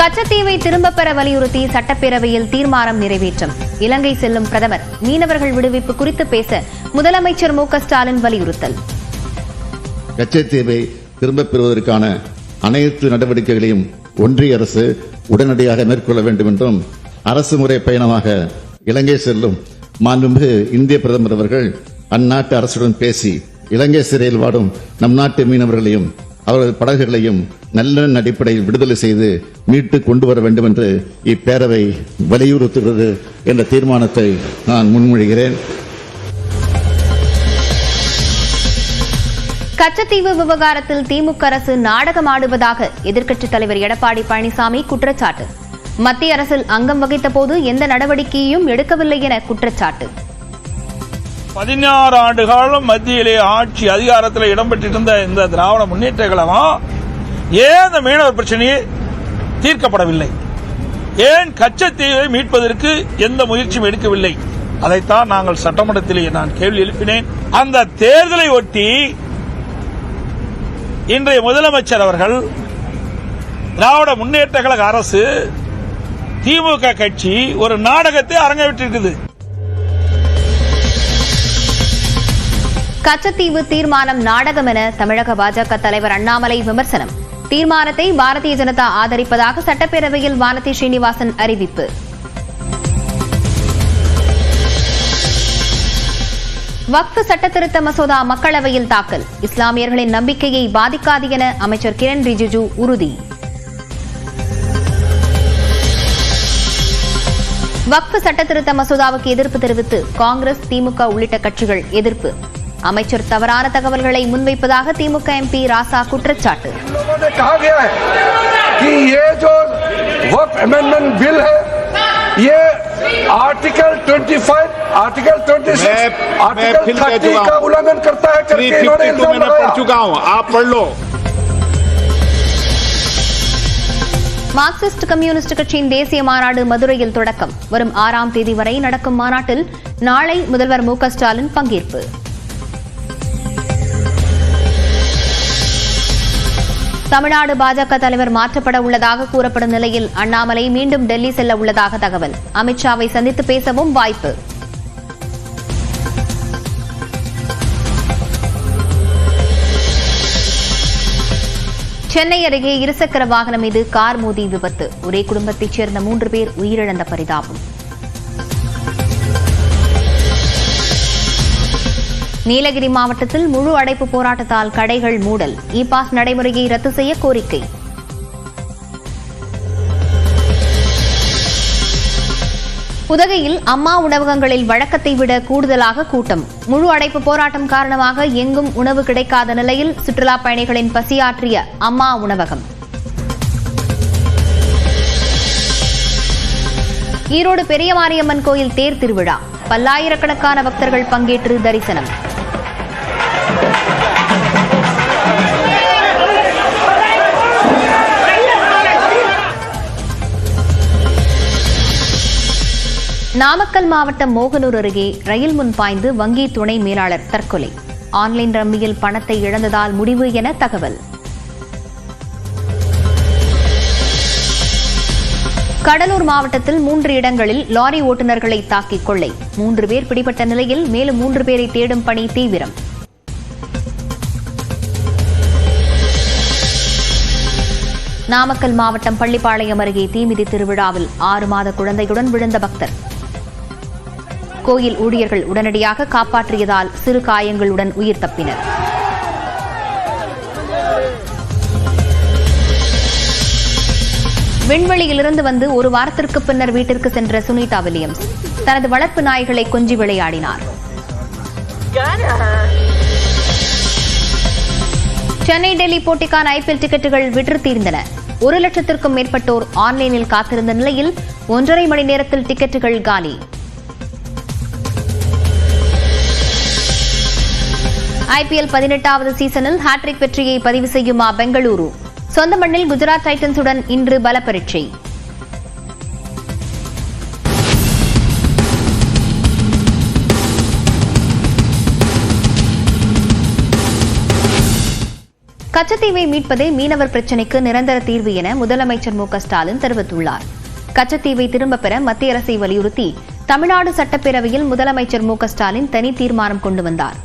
கச்சத்தீவை திரும்பப் பெற வலியுறுத்தி சட்டப்பேரவையில் தீர்மானம் நிறைவேற்றம். இலங்கை செல்லும் பிரதமர் மீனவர்கள் விடுவிப்பு குறித்து பேச முதலமைச்சர் மு.க.ஸ்டாலின் வலியுறுத்தல். கச்சத்தீவை திரும்பப் பெறுவதற்கான அனைத்து நடவடிக்கைகளையும் ஒன்றிய அரசு உடனடியாக மேற்கொள்ள வேண்டும் என்றும், அரசு முறை பயணமாக இலங்கை செல்லும் மாண்புமிகு இந்திய பிரதமர் அவர்கள் அந்நாட்டு அரசுடன் பேசி இலங்கை சிறையில் வாடும் நம் நாட்டு மீனவர்களையும் அவரது படகுகளையும் நல்லெண்ண அடிப்படையில் விடுதலை செய்து மீட்டு கொண்டு வர வேண்டும் என்று இப்பேரவை வலியுறுத்துகிறது என்ற தீர்மானத்தை நான் முன்மொழிகிறேன். கச்சத்தீவு விவகாரத்தில் திமுக அரசு நாடகமாடுவதாக எதிர்க்கட்சித் தலைவர் எடப்பாடி பழனிசாமி குற்றச்சாட்டு. மத்திய அரசில் அங்கம் வகித்த போது எந்த நடவடிக்கையையும் எடுக்கவில்லை என குற்றச்சாட்டு. 16 ஆண்டு காலம் மத்தியிலே ஆட்சி அதிகாரத்தில் இடம்பெற்றிருந்த இந்த திராவிட முன்னேற்ற கழகம் ஏன் இந்த மீனவர் பிரச்சனையை தீர்க்கப்படவில்லை? ஏன் கச்சத்தீவை மீட்பதற்கு எந்த முயற்சியும் எடுக்கவில்லை? அதைத்தான் நாங்கள் சட்டமன்றத்திலே நான் கேள்வி எழுப்பினேன். அந்த தேர்தலை ஒட்டி இன்றைய முதலமைச்சர் அவர்கள், திராவிட முன்னேற்ற கழக அரசு, திமுக கட்சி ஒரு நாடகத்தை அரங்கேற்றிருக்குது. கச்சத்தீவு தீர்மானம் நாடகம் என தமிழக பாஜக தலைவர் அண்ணாமலை விமர்சனம். தீர்மானத்தை பாரதிய ஜனதா ஆதரிப்பதாக சட்டப்பேரவையில் வானதி ஸ்ரீனிவாசன் அறிவிப்பு. வக்ஃப் சட்டத்திருத்த மசோதா மக்களவையில் தாக்கல். இஸ்லாமியர்களின் நம்பிக்கையை பாதிக்காது என அமைச்சர் கிரண் ரிஜிஜு உறுதி. வக்ஃப் சட்டத்திருத்த மசோதாவுக்கு எதிர்ப்பு தெரிவித்து காங்கிரஸ், திமுக உள்ளிட்ட கட்சிகள் எதிர்ப்பு. அமைச்சர் தவறான தகவல்களை முன்வைப்பதாக திமுக எம்பி ராசா குற்றச்சாட்டு. आर्टिकल 25, आर्टिकल 26, आर्टिकल 30 का उल्लंघन करता है करके इन्होंने इल्जाम लगाया। मैं पढ़ चुका हूं, आप पढ़ लो। மார்க்சிஸ்ட் கம்யூனிஸ்ட் கட்சியின் தேசிய மாநாடு மதுரையில் தொடக்கம். வரும் 6ஆம் தேதி வரை நடக்கும் மாநாட்டில் நாளை முதல்வர் மு.க.ஸ்டாலின் பங்கேற்பு. தமிழ்நாடு பாஜக தலைவர் மாற்றப்பட உள்ளதாக கூறப்படும் நிலையில் அண்ணாமலை மீண்டும் டெல்லி செல்ல உள்ளதாக தகவல். அமித்ஷாவை சந்தித்து பேசவும் வாய்ப்பு. சென்னை அருகே இருசக்கர வாகனம் மீது கார் மோதி விபத்து. ஒரே குடும்பத்தைச் சேர்ந்த 3 பேர் உயிரிழந்த பரிதாபம். நீலகிரி மாவட்டத்தில் முழு அடைப்பு போராட்டத்தால் கடைகள் மூடல். இ பாஸ் நடைமுறையை ரத்து செய்ய கோரிக்கை. உதகையில் அம்மா உணவகங்களில் வழக்கத்தை விட கூடுதலாக கூட்டம். முழு அடைப்பு போராட்டம் காரணமாக எங்கும் உணவு கிடைக்காத நிலையில் சுற்றுலா பயணிகளின் பசியாற்றிய அம்மா உணவகம். ஈரோடு பெரிய மாரியம்மன் கோயில் தேர் திருவிழா. பல்லாயிரக்கணக்கான பக்தர்கள் பங்கேற்று தரிசனம். நாமக்கல் மாவட்டம் மோகனூர் அருகே ரயில் முன் பாய்ந்து வங்கி துணை மேலாளர் தற்கொலை. ஆன்லைன் ரம்மியில் பணத்தை இழந்ததால் முடிவு என தகவல். கடலூர் மாவட்டத்தில் 3 இடங்களில் லாரி ஓட்டுநர்களை தாக்கி கொள்ளை. 3 பேர் பிடிபட்ட நிலையில் மேலும் 3 பேரை தேடும் பணி தீவிரம். நாமக்கல் மாவட்டம் பள்ளிப்பாளையம் அருகே தீமிதி திருவிழாவில் 6 மாத குழந்தையுடன் விழுந்த பக்தர். கோயில் ஊழியர்கள் உடனடியாக காப்பாற்றியதால் சிறு காயங்களுடன் உயிர் தப்பினர். விண்வெளியிலிருந்து வந்து 1 வாரத்திற்கு பின்னர் வீட்டிற்கு சென்ற சுனிதா வில்லியம்ஸ் தனது வளர்ப்பு நாய்களை கொஞ்சி விளையாடினார். சென்னை டெல்லி போட்டிக்கான ஐபிஎல் டிக்கெட்டுகள் விற்று தீர்ந்தன. 1 லட்சத்திற்கும் மேற்பட்டோர் ஆன்லைனில் காத்திருந்த நிலையில் 1.5 மணி நேரத்தில் டிக்கெட்டுகள் காலி. ஐபிஎல் 18வது சீசனில் ஹாட்ரிக் வெற்றியை பதிவு செய்யுமா பெங்களூரு? சொந்த மண்ணில் குஜராத் டைட்டன்ஸுடன் இன்று பல பரீட்சை. கச்சத்தீவை மீட்பதே மீனவர் பிரச்சினைக்கு நிரந்தர தீர்வு என முதலமைச்சர் மு க ஸ்டாலின் தெரிவித்துள்ளார். கச்சத்தீவை திரும்பப் பெற மத்திய அரசை வலியுறுத்தி தமிழ்நாடு சட்டப்பேரவையில் முதலமைச்சர் மு க ஸ்டாலின் தனி தீர்மானம் கொண்டு வந்தார்.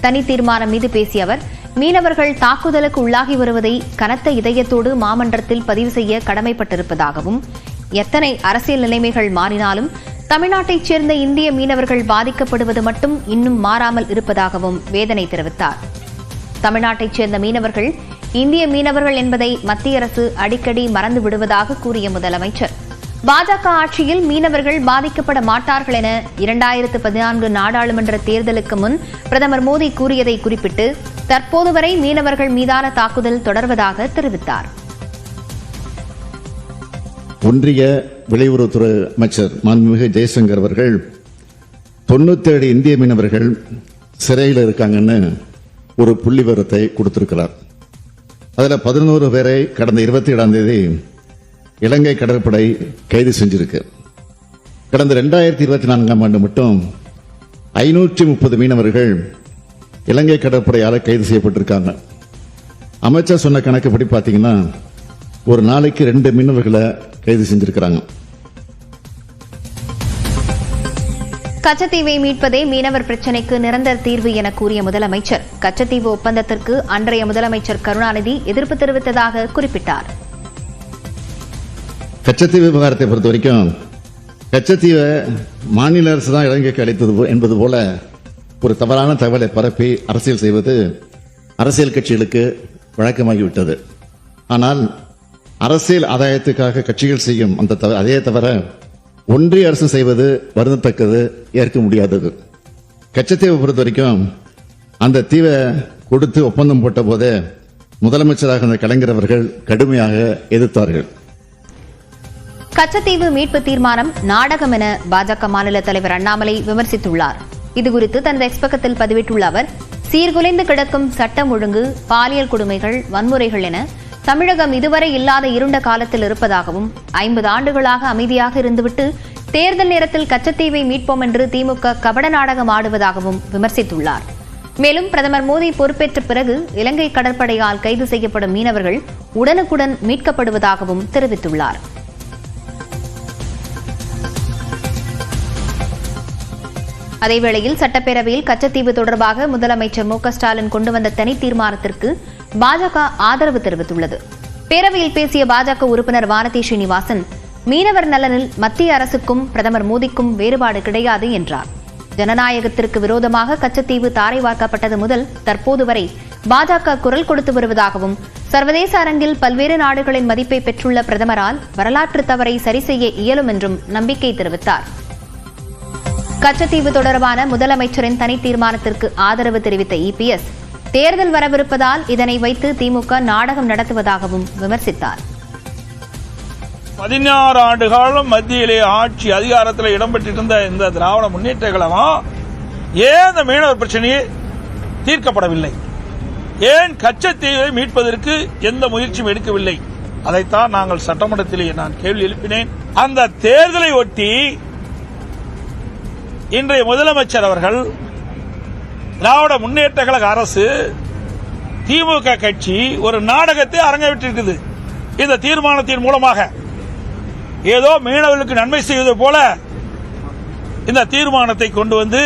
தனி தீர்மானம் மீது பேசிய அவர், மீனவர்கள் தாக்குதலுக்கு உள்ளாகி வருவதை கனத்த இதயத்தோடு மாமன்றத்தில் பதிவு செய்ய கடமைப்பட்டிருப்பதாகவும், எத்தனை அரசியல் நிலைமைகள் மாறினாலும் தமிழ்நாட்டைச் சேர்ந்த இந்திய மீனவர்கள் பாதிக்கப்படுவது மட்டும் இன்னும் மாறாமல் இருப்பதாகவும் வேதனை தெரிவித்தார். தமிழ்நாட்டைச் சேர்ந்த மீனவர்கள் இந்திய மீனவர்கள் என்பதை மத்திய அரசு அடிக்கடி மறந்து விடுவதாக கூறிய முதலமைச்சர், பாஜக ஆட்சியில் மீனவர்கள் பாதிக்கப்பட மாட்டார்கள் என 2014 நாடாளுமன்ற தேர்தலுக்கு முன் பிரதமர் மோடி கூறியதை குறிப்பிட்டு தற்போது வரை மீனவர்கள் மீதான தாக்குதல் தொடர்வதாக தெரிவித்தார். ஒன்றிய வெளியுறவுத்துறை அமைச்சர் மாண்புமிகு ஜெய்சங்கர் அவர்கள் 97 இந்திய மீனவர்கள் சிறையில் இருக்காங்கன்னு ஒரு புள்ளி விவரத்தை கொடுத்திருக்கிறார். அதுல 11 பேரை கடந்த 27ஆம் தேதி இலங்கை கடற்படை கைது செஞ்சிருக்கு. கடந்த 2024ஆம் ஆண்டு மட்டும் 530 மீனவர்கள் இலங்கை கடற்படையால் கைது செய்யப்பட்டிருக்காங்க. அமைச்சர் சொன்ன கணக்குப்படி பாத்தீங்கன்னா ஒரு நாளைக்கு 2 மீனவர்களை கைது செஞ்சிருக்கிறாங்க. கச்சத்தீவை மீட்பதே மீனவர் பிரச்சினைக்கு நிரந்தர தீர்வு என கூறிய முதலமைச்சர், கச்சத்தீவு ஒப்பந்தத்திற்கு அன்றைய முதலமைச்சர் கருணாநிதி எதிர்ப்பு தெரிவித்ததாக குறிப்பிட்டார். கச்சத்தீவு விவகாரத்தை பொறுத்த வரைக்கும் கச்சத்தீவை மாநில அரசு தான் இலங்கைக்கு அளித்தது என்பது போல ஒரு தவறான தகவலை பரப்பி அரசியல் செய்வது அரசியல் கட்சிகளுக்கு வழக்கமாகிவிட்டது. ஆனால் அரசியல் ஆதாயத்துக்காக கட்சிகள் செய்யும் அதே தவிர ஒன்றிய அரசு செய்வது வருந்தத்தக்கது, ஏற்க முடியாதது. கச்சத்தீவை பொறுத்த வரைக்கும் அந்த தீவை கொடுத்து ஒப்பந்தம் போட்ட போதே முதலமைச்சராக இருந்த கலைஞர் அவர்கள் கடுமையாக எதிர்த்தார்கள். கச்சத்தீவு மீட்பு தீர்மானம் நாடகம் என பாஜக மாநில தலைவர் அண்ணாமலை விமர்சித்துள்ளார். இதுகுறித்து தனது எக்ஸ் பக்கத்தில் பதிவிட்டுள்ள அவர், சீர்குலைந்து கிடக்கும் சட்டம் ஒழுங்கு, பாலியல் கொடுமைகள், வன்முறைகள் என தமிழகம் இதுவரை இல்லாத இருண்ட காலத்தில் இருப்பதாகவும், 50 ஆண்டுகளாக அமைதியாக இருந்துவிட்டு தேர்தல் நேரத்தில் கச்சத்தீவை மீட்போம் என்று திமுக கபட நாடகம் ஆடுவதாகவும் விமர்சித்துள்ளார். மேலும் பிரதமர் மோடி பொறுப்பேற்ற பிறகு இலங்கை கடற்படையால் கைது செய்யப்படும் மீனவர்கள் உடனுக்குடன் மீட்கப்படுவதாகவும் தெரிவித்துள்ளார். அதேவேளையில் சட்டப்பேரவையில் கச்சத்தீவு தொடர்பாக முதலமைச்சர் மு க ஸ்டாலின் கொண்டு வந்த தனி தீர்மானத்திற்கு பாஜக ஆதரவு தெரிவித்துள்ளது. பேரவையில் பேசிய பாஜக உறுப்பினர் வானதி ஸ்ரீனிவாசன், மீனவர் நலனில் மத்திய அரசுக்கும் பிரதமர் மோடிக்கும் வேறுபாடு கிடையாது என்றார். ஜனநாயகத்திற்கு விரோதமாக கச்சத்தீவு தாரை வார்க்கப்பட்டது முதல் தற்போது வரை பாஜக குரல் கொடுத்து வருவதாகவும், சர்வதேச அரங்கில் பல்வேறு நாடுகளின் மதிப்பை பெற்றுள்ள பிரதமரால் வரலாற்று தவறை சரி செய்ய இயலும் என்றும் நம்பிக்கை தெரிவித்தார். கச்சத்தீவு தொடர்பான முதலமைச்சரின் தனி தீர்மானத்திற்கு ஆதரவு தெரிவித்த இபிஎஸ், தேர்தல் வரவிருப்பதால் இதனை வைத்து திமுக நாடகம் நடத்துவதாகவும் விமர்சித்தார். 16 ஆண்டு காலம் மத்தியிலே ஆட்சி அதிகாரத்தில் இடம்பெற்றிருந்த இந்த திராவிட முன்னேற்ற கழகம் ஏன் இந்த மீனவர் பிரச்சனையை தீர்க்கப்படவில்லை? ஏன் கச்சத்தீவை மீட்பதற்கு எந்த முயற்சியும் எடுக்கவில்லை? அதைத்தான் நாங்கள் சட்டமன்றத்திலே நான் கேள்வி எழுப்பினேன். அந்த தேர்தலை ஒட்டி இன்றைய முதலமைச்சர் அவர்கள், திராவிட முன்னேற்ற கழக அரசு, திமுக கட்சி ஒரு நாடகத்தை அரங்கேற்றிருக்கிறது. இந்த தீர்மானத்தின் மூலமாக ஏதோ மீனவர்களுக்கு நன்மை செய்வது போல இந்த தீர்மானத்தை கொண்டு வந்து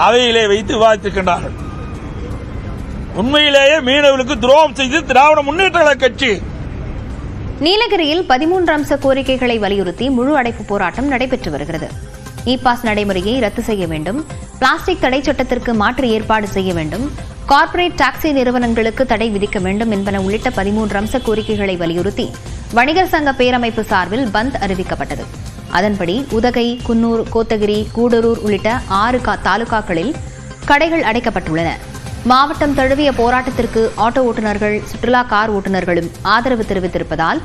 அவையிலே வைத்து விவாதித்திருக்கின்றார்கள். உண்மையிலேயே மீனவர்களுக்கு துரோகம் செய்து திராவிட முன்னேற்ற கழக கட்சி. நீலகிரியில் 13 அம்ச கோரிக்கைகளை வலியுறுத்தி முழு அடைப்பு போராட்டம் நடைபெற்று வருகிறது. இ பாஸ் நடைமுறையை ரத்து செய்ய வேண்டும், பிளாஸ்டிக் தடை சட்டத்திற்கு மாற்று ஏற்பாடு செய்ய வேண்டும், கார்ப்பரேட் டாக்ஸி நிறுவனங்களுக்கு தடை விதிக்க வேண்டும் என்பன உள்ளிட்ட 13 அம்ச கோரிக்கைகளை வலியுறுத்தி வணிகர் சங்க பேரமைப்பு சார்பில் பந்த் அறிவிக்கப்பட்டது. அதன்படி உதகை, குன்னூர், கோத்தகிரி, கூடலூர் உள்ளிட்ட 6 தாலுகாக்களில் கடைகள் அடைக்கப்பட்டுள்ளன. மாவட்டம் தழுவிய போராட்டத்திற்கு ஆட்டோ ஓட்டுநர்கள், சுற்றுலா கார் ஓட்டுநர்களும் ஆதரவு தெரிவித்திருப்பதால்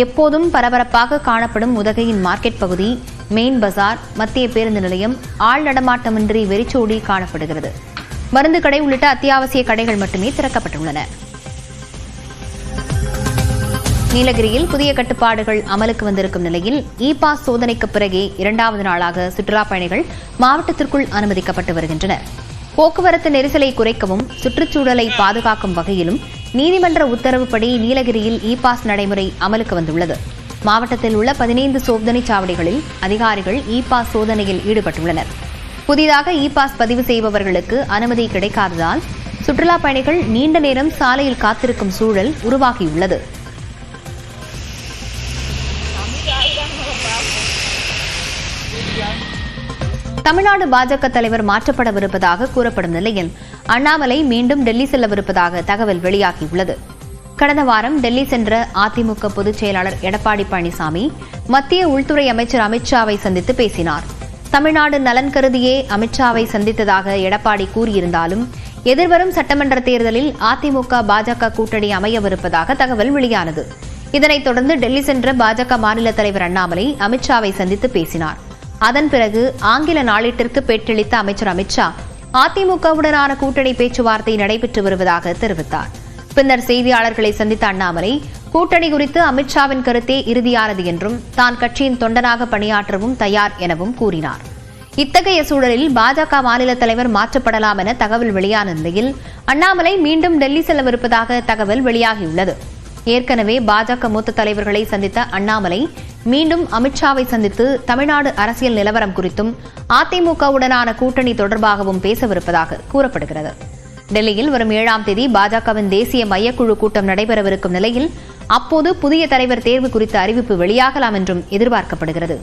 எப்போதும் பரபரப்பாக காணப்படும் உதகையின் மார்க்கெட் பகுதி, மெயின் பஜார், மத்திய பேருந்து நிலையம் ஆள் நடமாட்டமின்றி வெறிச்சோடி காணப்படுகிறது. மருந்து கடை உள்ளிட்ட அத்தியாவசிய கடைகள் மட்டுமே திறக்கப்பட்டுள்ளன. நீலகிரியில் புதிய கட்டுப்பாடுகள் அமலுக்கு வந்திருக்கும் நிலையில் இ பாஸ் சோதனைக்கு பிறகே 2வது நாளாக சுற்றுலாப் பயணிகள் மாவட்டத்திற்குள் அனுமதிக்கப்பட்டு வருகின்றனர். போக்குவரத்து நெரிசலை குறைக்கவும் சுற்றுச்சூழலை பாதுகாக்கும் வகையிலும் நீதிமன்ற உத்தரவுப்படி நீலகிரியில் இ பாஸ் நடைமுறை அமலுக்கு வந்துள்ளது. மாவட்டத்தில் உள்ள 15 சோதனை சாவடிகளில் அதிகாரிகள் இ பாஸ் சோதனையில் ஈடுபட்டுள்ளனர். புதிதாக இ பாஸ் பதிவு செய்பவர்களுக்கு அனுமதி கிடைக்காததால் சுற்றுலா பயணிகள் நீண்ட நேரம் சாலையில் காத்திருக்கும் சூழல் உருவாகியுள்ளது. தமிழ்நாடு பாஜக தலைவர் மாற்றப்படவிருப்பதாக கூறப்படும் நிலையில் அண்ணாமலை மீண்டும் டெல்லி செல்லவிருப்பதாக தகவல் வெளியாகியுள்ளது. கடந்த வாரம் டெல்லி சென்ற அதிமுக பொதுச் செயலாளர் எடப்பாடி பழனிசாமி மத்திய உள்துறை அமைச்சர் அமித்ஷாவை சந்தித்து பேசினார். தமிழ்நாடு நலன் கருதியே அமித்ஷாவை சந்தித்ததாக எடப்பாடி கூறியிருந்தாலும் எதிர்வரும் சட்டமன்ற தேர்தலில் அதிமுக பாஜக கூட்டணி அமையவிருப்பதாக தகவல் வெளியானது. இதனைத் தொடர்ந்து டெல்லி சென்ற பாஜக மாநில தலைவர் அண்ணாமலை அமித்ஷாவை சந்தித்து பேசினார். அதன் பிறகு ஆங்கில நாளேட்டிற்கு பேட்டியளித்த அமைச்சர் அமித்ஷா அதிமுகவுடனான கூட்டணி பேச்சுவார்த்தை நடைபெற்று வருவதாக தெரிவித்தார். பின்னர் செய்தியாளர்களை சந்தித்த அண்ணாமலை கூட்டணி குறித்து அமித்ஷாவின் கருத்தே இறுதியானது என்றும் தான் கட்சியின் தொண்டனாக பணியாற்றவும் தயார் எனவும் கூறினார். இத்தகைய சூழலில் பாஜக மாநில தலைவர் மாற்றப்படலாம் என தகவல் வெளியான நிலையில் அண்ணாமலை மீண்டும் டெல்லி செல்லவிருப்பதாக தகவல் வெளியாகியுள்ளது. ஏற்கனவே பாஜக மூத்த தலைவர்களை சந்தித்த அண்ணாமலை மீண்டும் அமித்ஷாவை சந்தித்து தமிழ்நாடு அரசியல் நிலவரம் குறித்தும் அதிமுகவுடனான கூட்டணி தொடர்பாகவும் பேசவிருப்பதாக கூறப்படுகிறது. டெல்லியில் வரும் 7ஆம் தேதி பாஜகவின் தேசிய மையக்குழு கூட்டம் நடைபெறவிருக்கும் நிலையில் அப்போது புதிய தலைவர் தேர்வு குறித்த அறிவிப்பு வெளியாகலாம் என்றும் எதிர்பார்க்கப்படுகிறது.